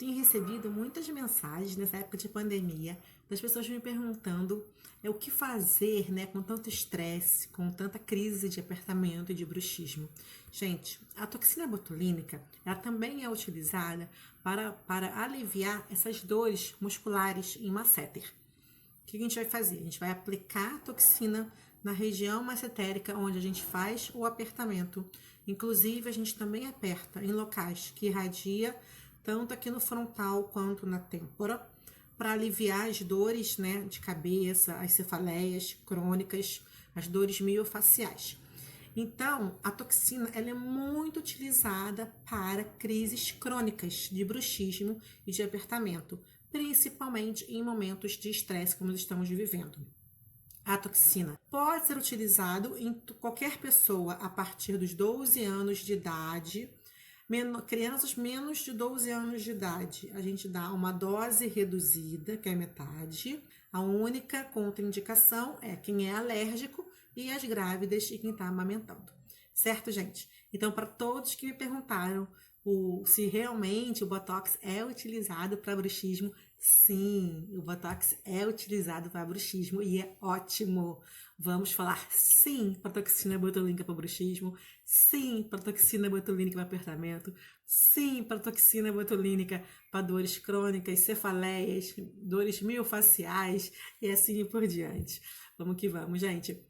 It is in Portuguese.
tenho recebido muitas mensagens nessa época de pandemia das pessoas me perguntando o que fazer, né, com tanto estresse, com tanta crise de apertamento e de bruxismo. Gente, a toxina botulínica, ela também é utilizada para aliviar essas dores musculares em masseter. O que a gente vai fazer? A gente vai aplicar a toxina na região massetérica onde a gente faz o apertamento. Inclusive, a gente também aperta em locais que irradia tanto aqui no frontal quanto na têmpora, para aliviar as dores, né, de cabeça, as cefaleias crônicas, as dores miofaciais. Então, a toxina ela é muito utilizada para crises crônicas de bruxismo e de apertamento, principalmente em momentos de estresse como estamos vivendo. A toxina pode ser utilizado em qualquer pessoa a partir dos 12 anos de idade. Crianças menos de 12 anos de idade, a gente dá uma dose reduzida, que é metade. A única contraindicação é quem é alérgico e as grávidas e quem está amamentando. Certo, gente? Então, para todos que me perguntaram se realmente o Botox é utilizado para bruxismo, sim, o Botox é utilizado para bruxismo e é ótimo. Vamos falar sim para toxina botulínica para bruxismo, sim para toxina botulínica para apertamento, sim para toxina botulínica para dores crônicas, cefaleias, dores miofaciais e assim por diante. Vamos que vamos, gente.